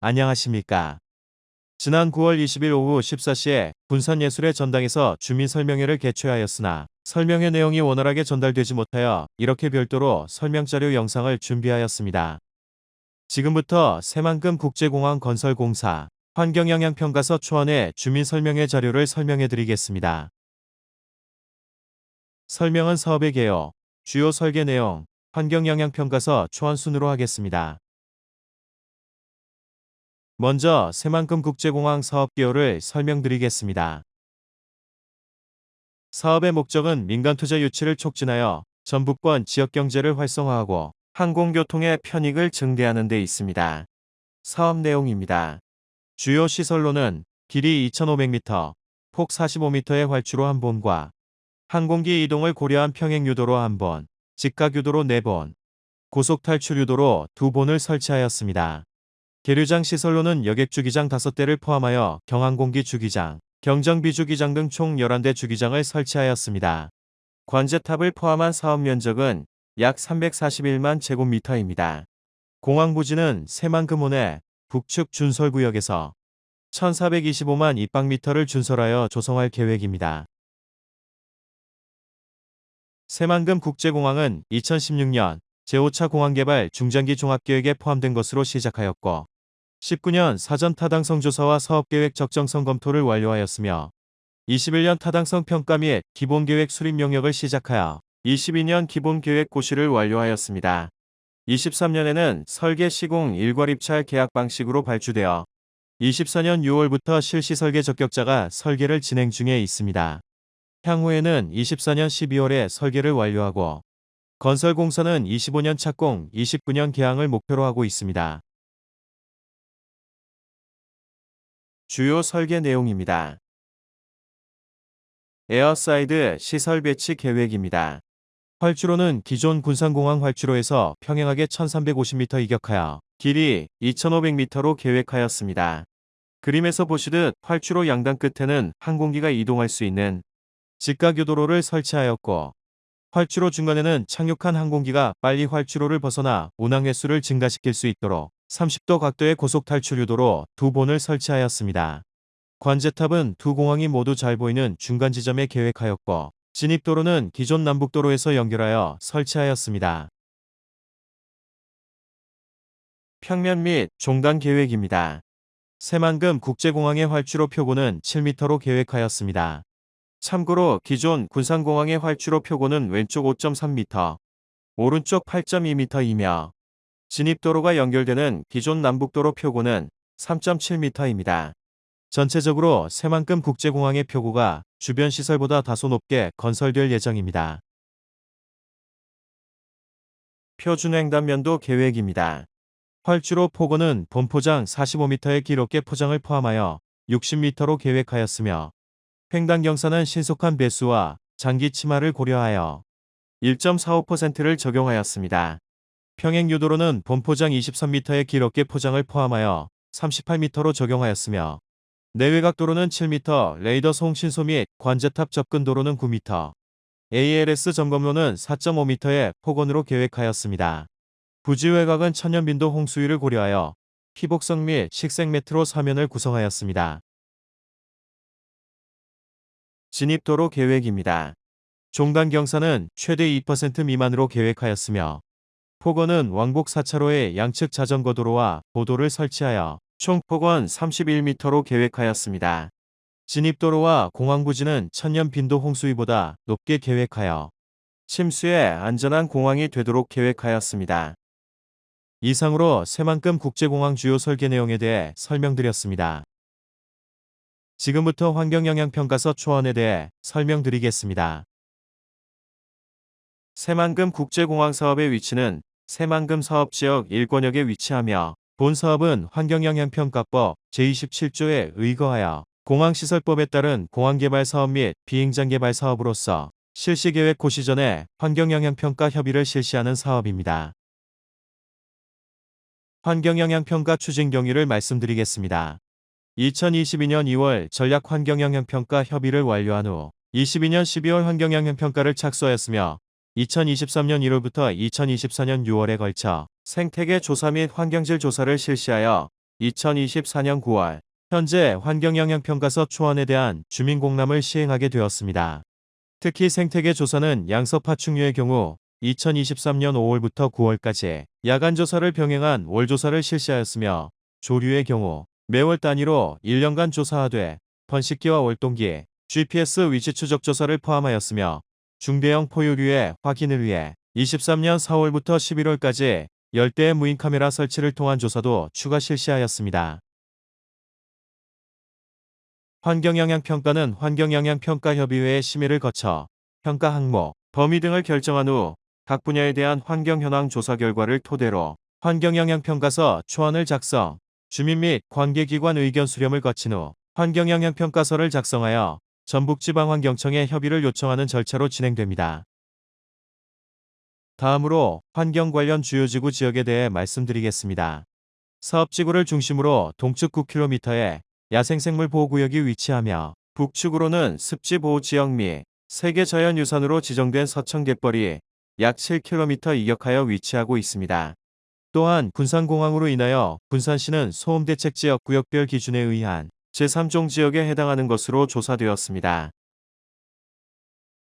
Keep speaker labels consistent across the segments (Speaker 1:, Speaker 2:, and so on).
Speaker 1: 안녕하십니까. 지난 9월 20일 오후 14시에 군산예술의 전당에서 주민 설명회를 개최하였으나 설명회 내용이 원활하게 전달되지 못하여 이렇게 별도로 설명자료 영상을 준비하였습니다. 지금부터 새만금 국제공항 건설공사 환경영향평가서 초안의 주민 설명회 자료를 설명해 드리겠습니다. 설명은 사업의 개요, 주요 설계 내용, 환경영향평가서 초안 순으로 하겠습니다. 먼저 새만금 국제공항 사업 개요를 설명드리겠습니다. 사업의 목적은 민간 투자 유치를 촉진하여 전북권 지역 경제를 활성화하고 항공교통의 편익을 증대하는 데 있습니다. 사업 내용입니다. 주요 시설로는 길이 2,500m, 폭 45m의 활주로 한 본과 항공기 이동을 고려한 평행유도로 한 본, 직각유도로 4본, 고속탈출유도로 2본을 설치하였습니다. 계류장 시설로는 여객주기장 5대를 포함하여 경항공기 주기장, 경정비주기장 등 총 11대 주기장을 설치하였습니다. 관제탑을 포함한 사업 면적은 약 341만 제곱미터입니다. 공항 부지는 새만금호내 북측 준설구역에서 1425만 입방미터를 준설하여 조성할 계획입니다. 새만금 국제공항은 2016년 제5차 공항개발 중장기 종합계획에 포함된 것으로 시작하였고 19년 사전 타당성 조사와 사업계획 적정성 검토를 완료하였으며 21년 타당성 평가 및 기본계획 수립 용역을 시작하여 22년 기본계획 고시를 완료하였습니다. 23년에는 설계 시공 일괄 입찰 계약 방식으로 발주되어 24년 6월부터 실시 설계 적격자가 설계를 진행 중에 있습니다. 향후에는 24년 12월에 설계를 완료하고 건설공사는 25년 착공, 29년 개항을 목표로 하고 있습니다. 주요 설계 내용입니다. 에어사이드 시설 배치 계획입니다. 활주로는 기존 군산공항 활주로에서 평행하게 1350m 이격하여 길이 2500m로 계획하였습니다. 그림에서 보시듯 활주로 양당 끝에는 항공기가 이동할 수 있는 직각유도로를 설치하였고 활주로 중간에는 착륙한 항공기가 빨리 활주로를 벗어나 운항 횟수를 증가시킬 수 있도록 30도 각도의 고속탈출유도로 2본을 설치하였습니다. 관제탑은 두 공항이 모두 잘 보이는 중간 지점에 계획하였고 진입도로는 기존 남북도로에서 연결하여 설치하였습니다. 평면 및 종단 계획입니다. 새만금 국제공항의 활주로 표고는 7m로 계획하였습니다. 참고로 기존 군산공항의 활주로 표고는 왼쪽 5.3m, 오른쪽 8.2m이며 진입도로가 연결되는 기존 남북도로 표고는 3.7m입니다. 전체적으로 새만금 국제공항의 표고가 주변 시설보다 다소 높게 건설될 예정입니다. 표준횡단면도 계획입니다. 활주로 포고는 본포장 45m의 길 어깨 포장을 포함하여 60m로 계획하였으며 횡단 경사는 신속한 배수와 장기 침하를 고려하여 1.45%를 적용하였습니다. 평행 유도로는 본포장 23m의 길 어깨 포장을 포함하여 38m로 적용하였으며 내외곽도로는 7m, 레이더 송신소 및 관제탑 접근 도로는 9m, ALS 점검로는 4.5m의 폭원으로 계획하였습니다. 부지 외곽은 천연빈도 홍수위를 고려하여 피복성 및 식생 매트로 사면을 구성하였습니다. 진입도로 계획입니다. 종단 경사는 최대 2% 미만으로 계획하였으며 폭원은 왕복 4차로의 양측 자전거 도로와 보도를 설치하여 총 폭원 31m로 계획하였습니다. 진입도로와 공항부지는 천연 빈도 홍수위보다 높게 계획하여 침수에 안전한 공항이 되도록 계획하였습니다. 이상으로 새만금 국제공항 주요 설계 내용에 대해 설명드렸습니다. 지금부터 환경영향평가서 초안에 대해 설명드리겠습니다. 새만금 국제공항 사업의 위치는 새만금 사업지역 1권역에 위치하며 본 사업은 환경영향평가법 제27조에 의거하여 공항시설법에 따른 공항개발 사업 및 비행장 개발 사업으로서 실시계획 고시 전에 환경영향평가 협의를 실시하는 사업입니다. 환경영향평가 추진 경위를 말씀드리겠습니다. 2022년 2월 전략 환경영향평가 협의를 완료한 후 22년 12월 환경영향평가를 착수하였으며 2023년 1월부터 2024년 6월에 걸쳐 생태계 조사 및 환경질 조사를 실시하여 2024년 9월 현재 환경영향평가서 초안에 대한 주민공람을 시행하게 되었습니다. 특히 생태계 조사는 양서 파충류의 경우 2023년 5월부터 9월까지 야간 조사를 병행한 월 조사를 실시하였으며 조류의 경우 매월 단위로 1년간 조사하되 번식기와 월동기, GPS 위치 추적 조사를 포함하였으며 중대형 포유류의 확인을 위해 23년 4월부터 11월까지 열대의 무인 카메라 설치를 통한 조사도 추가 실시하였습니다. 환경영향평가는 환경영향평가협의회의 심의를 거쳐 평가 항목, 범위 등을 결정한 후 각 분야에 대한 환경 현황 조사 결과를 토대로 환경영향평가서 초안을 작성, 주민 및 관계기관 의견 수렴을 거친 후 환경영향평가서를 작성하여 전북지방환경청에 협의를 요청하는 절차로 진행됩니다. 다음으로 환경 관련 주요지구 지역에 대해 말씀드리겠습니다. 사업지구를 중심으로 동측 9km에 야생생물보호구역이 위치하며 북측으로는 습지보호지역 및 세계자연유산으로 지정된 서천갯벌이 약 7km 이격하여 위치하고 있습니다. 또한 군산공항으로 인하여 군산시는 소음대책지역 구역별 기준에 의한 제3종 지역에 해당하는 것으로 조사되었습니다.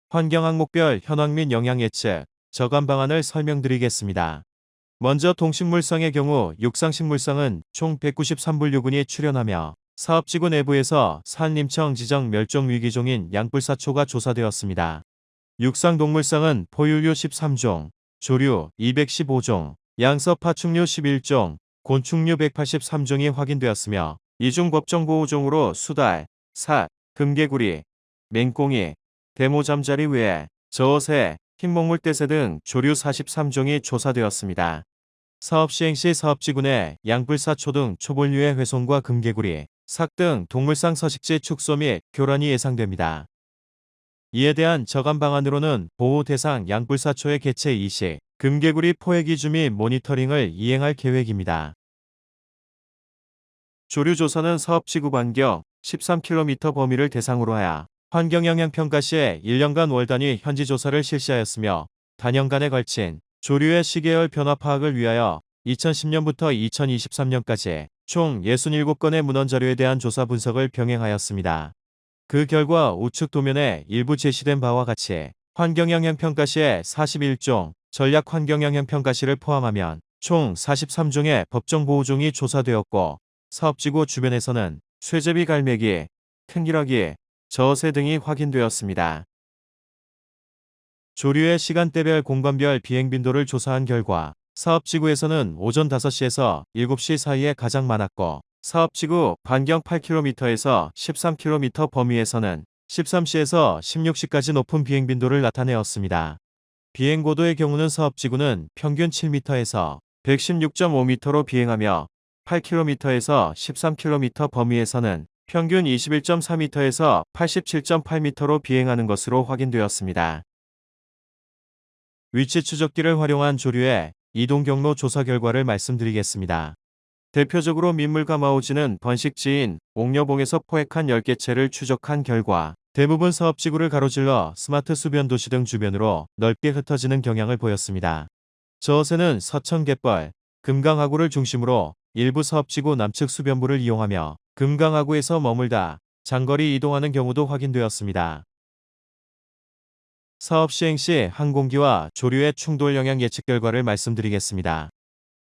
Speaker 1: 환경항목별 현황 및 영향 예측, 저감 방안을 설명드리겠습니다. 먼저 동식물성의 경우 육상식물성은 총 193분류군이 출현하며 사업지구 내부에서 산림청 지정 멸종위기종인 양뿔사초가 조사되었습니다. 육상동물성은 포유류 13종, 조류 215종, 양서파충류 11종, 곤충류 183종이 확인되었으며 이 중 법정보호종으로 수달, 삿, 금개구리, 맹꽁이, 대모잠자리 외에 저어새, 흰목물대새 등 조류 43종이 조사되었습니다. 사업 시행 시 사업지구 내 양뿔사초 등 초본류의 훼손과 금개구리, 삭 등 동물상 서식지 축소 및 교란이 예상됩니다. 이에 대한 저감 방안으로는 보호 대상 양뿔사초의 개체 이식, 금개구리 포획 이주 및 모니터링을 이행할 계획입니다. 조류 조사는 사업지구 반경 13km 범위를 대상으로 하여 환경영향평가 시에 1년간 월 단위 현지 조사를 실시하였으며 단연간에 걸친 조류의 시계열 변화 파악을 위하여 2010년부터 2023년까지 총 67건의 문헌 자료에 대한 조사 분석을 병행하였습니다. 그 결과 우측 도면에 일부 제시된 바와 같이 환경영향평가 시에 41종, 전략 환경영향평가 시를 포함하면 총 43종의 법정보호종이 조사되었고 사업지구 주변에서는 쇠제비 갈매기, 큰기러기, 저어새 등이 확인되었습니다. 조류의 시간대별 공간별 비행 빈도를 조사한 결과 사업지구에서는 오전 5시에서 7시 사이에 가장 많았고 사업지구 반경 8km에서 13km 범위에서는 13시에서 16시까지 높은 비행 빈도를 나타내었습니다. 비행 고도의 경우는 사업지구는 평균 7m에서 116.5m로 비행하며 8km에서 13km 범위에서는 평균 21.4m에서 87.8m로 비행하는 것으로 확인되었습니다. 위치 추적기를 활용한 조류의 이동 경로 조사 결과를 말씀드리겠습니다. 대표적으로 민물가마우지는 번식지인 옥녀봉에서 포획한 10개체를 추적한 결과 대부분 사업지구를 가로질러 스마트 수변 도시 등 주변으로 넓게 흩어지는 경향을 보였습니다. 저어새는 서천갯벌, 금강하구를 중심으로 일부 사업지구 남측 수변부를 이용하며 금강하구에서 머물다 장거리 이동하는 경우도 확인되었습니다. 사업 시행 시 항공기와 조류의 충돌 영향 예측 결과를 말씀드리겠습니다.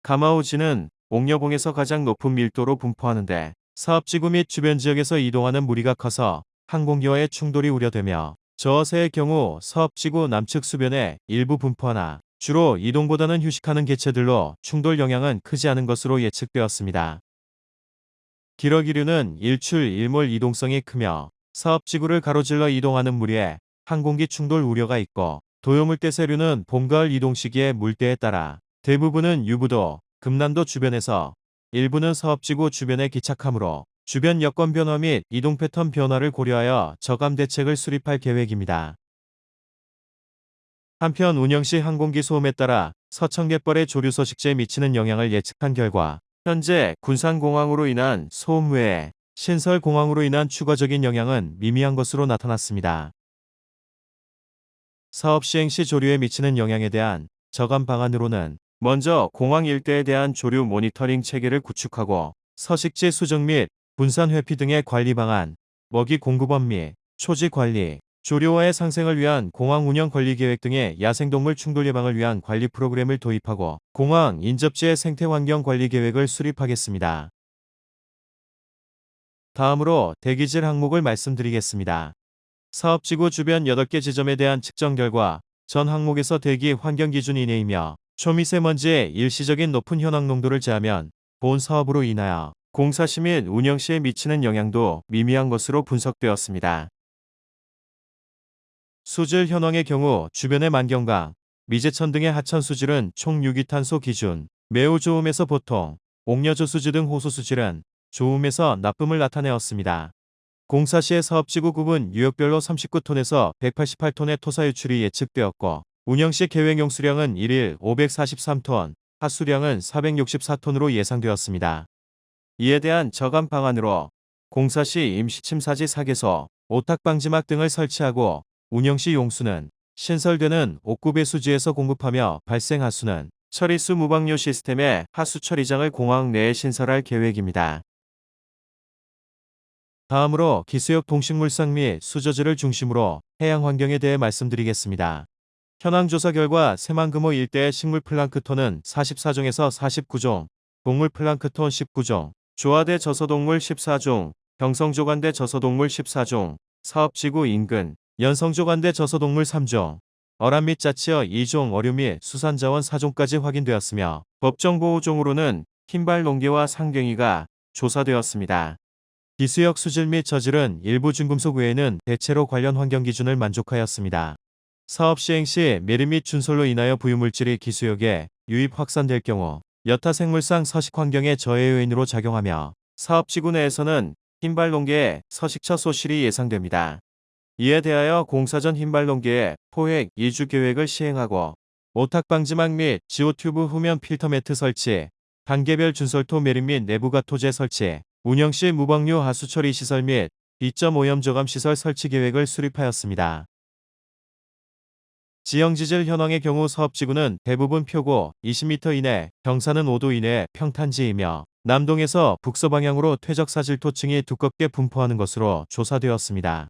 Speaker 1: 가마우지는 옥녀봉에서 가장 높은 밀도로 분포하는데 사업지구 및 주변 지역에서 이동하는 무리가 커서 항공기와의 충돌이 우려되며 저어새의 경우 사업지구 남측 수변에 일부 분포하나 주로 이동보다는 휴식하는 개체들로 충돌 영향은 크지 않은 것으로 예측되었습니다. 기러기류는 일출 일몰 이동성이 크며 사업지구를 가로질러 이동하는 무리에 항공기 충돌 우려가 있고 도요물대새류는 봄, 가을 이동 시기의 물때에 따라 대부분은 유부도, 금남도 주변에서 일부는 사업지구 주변에 기착하므로 주변 여건 변화 및 이동 패턴 변화를 고려하여 저감 대책을 수립할 계획입니다. 한편 운영 시 항공기 소음에 따라 서천갯벌의 조류 서식지에 미치는 영향을 예측한 결과 현재 군산공항으로 인한 소음 외에 신설공항으로 인한 추가적인 영향은 미미한 것으로 나타났습니다. 사업 시행 시 조류에 미치는 영향에 대한 저감 방안으로는 먼저 공항 일대에 대한 조류 모니터링 체계를 구축하고 서식지 수정 및 분산 회피 등의 관리 방안, 먹이 공급원 및 초지 관리, 조류와의 상생을 위한 공항 운영 관리 계획 등의 야생동물 충돌 예방을 위한 관리 프로그램을 도입하고 공항 인접지의 생태 환경 관리 계획을 수립하겠습니다. 다음으로 대기질 항목을 말씀드리겠습니다. 사업지구 주변 8개 지점에 대한 측정 결과 전 항목에서 대기 환경 기준 이내이며 초미세먼지의 일시적인 높은 현황 농도를 제하면 본 사업으로 인하여 공사 시 및 운영 시에 미치는 영향도 미미한 것으로 분석되었습니다. 수질 현황의 경우 주변의 만경강, 미제천 등의 하천 수질은 총 유기탄소 기준 매우 좋음에서 보통, 옥녀조 수질 등 호수 수질은 좋음에서 나쁨을 나타내었습니다. 공사 시의 사업지구 구분 유역별로 39톤에서 188톤의 토사 유출이 예측되었고 운영 시 계획용 수량은 1일 543톤, 하수량은 464톤으로 예상되었습니다. 이에 대한 저감 방안으로 공사 시 임시 침사지 사계소, 오탁 방지막 등을 설치하고 운영 시 용수는 신설되는 옥구 배수지에서 공급하며 발생 하수는 처리수 무방류 시스템의 하수 처리장을 공항 내에 신설할 계획입니다. 다음으로 기수역 동식물상 및 수저지를 중심으로 해양 환경에 대해 말씀드리겠습니다. 현황 조사 결과 새만금호 일대의 식물 플랑크톤은 44종에서 49종, 동물 플랑크톤 19종, 조화대 저서동물 14종, 경성조간대 저서동물 14종, 사업지구 인근, 연성조간대 저서동물 3종, 어람 및 짜치어 2종 어류 및 수산자원 4종까지 확인되었으며 법정보호종으로는 흰발농개와 상갱이가 조사되었습니다. 기수역 수질 및 저질은 일부 중금속 외에는 대체로 관련 환경 기준을 만족하였습니다. 사업 시행 시 매립 및 준솔로 인하여 부유물질이 기수역에 유입 확산될 경우 여타 생물상 서식 환경의 저해 요인으로 작용하며 사업지구 내에서는 흰발농개의 서식처 소실이 예상됩니다. 이에 대하여 공사 전 흰발농개의 포획 이주 계획을 시행하고 오탁 방지막 및 지오튜브 후면 필터 매트 설치, 단계별 준솔토 매립 및 내부가 토제 설치, 운영 시 무방류 하수 처리 시설 및 비점 오염 저감 시설 설치 계획을 수립하였습니다. 지형지질 현황의 경우 사업지구는 대부분 표고 20m 이내, 경사는 5도 이내 평탄지이며 남동에서 북서 방향으로 퇴적사질토층이 두껍게 분포하는 것으로 조사되었습니다.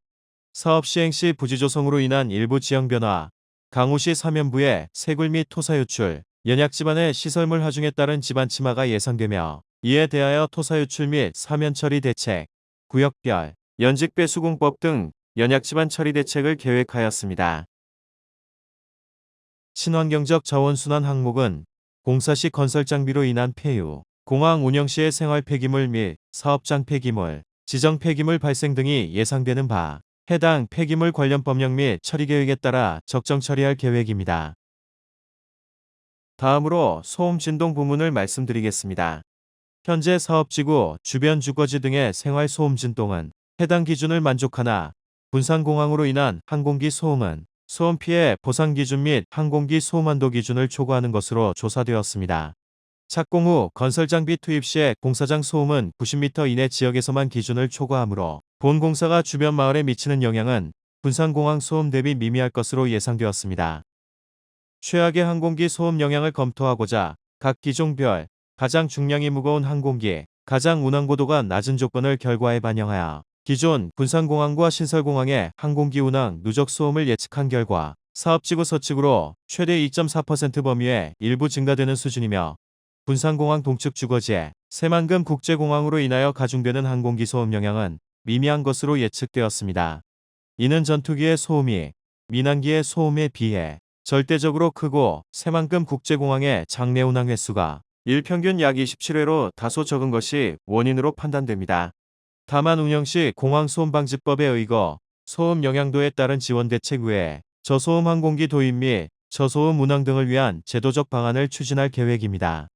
Speaker 1: 사업 시행 시 부지 조성으로 인한 일부 지형 변화, 강우시 사면부의 세굴 및 토사 유출, 연약 지반의 시설물 하중에 따른 지반 침하가 예상되며 이에 대하여 토사 유출 및 사면 처리 대책, 구역별, 연직 배수공법 등 연약 지반 처리 대책을 계획하였습니다. 친환경적 자원순환 항목은 공사 시 건설 장비로 인한 폐유, 공항 운영 시의 생활 폐기물 및 사업장 폐기물, 지정 폐기물 발생 등이 예상되는 바 해당 폐기물 관련 법령 및 처리 계획에 따라 적정 처리할 계획입니다. 다음으로 소음 진동 부문을 말씀드리겠습니다. 현재 사업지구 주변 주거지 등의 생활 소음 진동은 해당 기준을 만족하나 분산공항으로 인한 항공기 소음은 소음 피해 보상 기준 및 항공기 소음 한도 기준을 초과하는 것으로 조사되었습니다. 착공 후 건설 장비 투입 시에 공사장 소음은 90m 이내 지역에서만 기준을 초과하므로 본 공사가 주변 마을에 미치는 영향은 분산공항 소음 대비 미미할 것으로 예상되었습니다. 최악의 항공기 소음 영향을 검토하고자 각 기종별 가장 중량이 무거운 항공기, 가장 운항고도가 낮은 조건을 결과에 반영하여 기존 분산공항과 신설공항의 항공기 운항 누적 소음을 예측한 결과 사업지구 서측으로 최대 2.4% 범위의 일부 증가되는 수준이며 분산공항 동측 주거지에 새만금 국제공항으로 인하여 가중되는 항공기 소음 영향은 미미한 것으로 예측되었습니다. 이는 전투기의 소음이 민항기의 소음에 비해 절대적으로 크고 새만금 국제공항의 장내 운항 횟수가 일평균 약 27회로 다소 적은 것이 원인으로 판단됩니다. 다만 운영 시 공항소음방지법에 의거 소음 영향도에 따른 지원 대책 외에 저소음 항공기 도입 및 저소음 운항 등을 위한 제도적 방안을 추진할 계획입니다.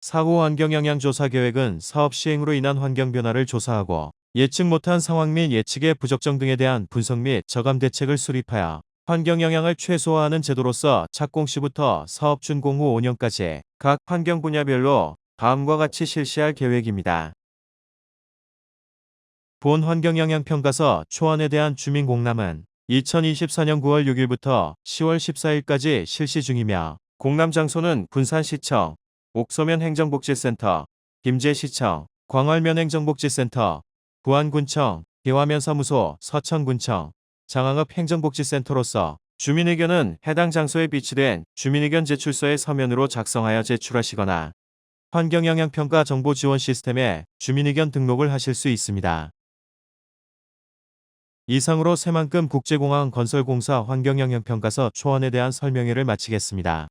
Speaker 1: 사후 환경 영향 조사 계획은 사업 시행으로 인한 환경 변화를 조사하고 예측 못한 상황 및 예측의 부적정 등에 대한 분석 및 저감 대책을 수립하여 환경 영향을 최소화하는 제도로서 착공 시부터 사업 준공 후 5년까지 각 환경 분야별로 다음과 같이 실시할 계획입니다. 본 환경영향평가서 초안에 대한 주민공람은 2024년 9월 6일부터 10월 14일까지 실시 중이며 공람 장소는 군산시청, 옥서면 행정복지센터, 김제시청, 광활면 행정복지센터, 부안군청, 대화면사무소, 서천군청, 장항읍 행정복지센터로서 주민 의견은 해당 장소에 비치된 주민의견 제출서의 서면으로 작성하여 제출하시거나 환경영향평가 정보 지원 시스템에 주민의견 등록을 하실 수 있습니다. 이상으로 새만금 국제공항 건설공사 환경영향평가서 초안에 대한 설명회를 마치겠습니다.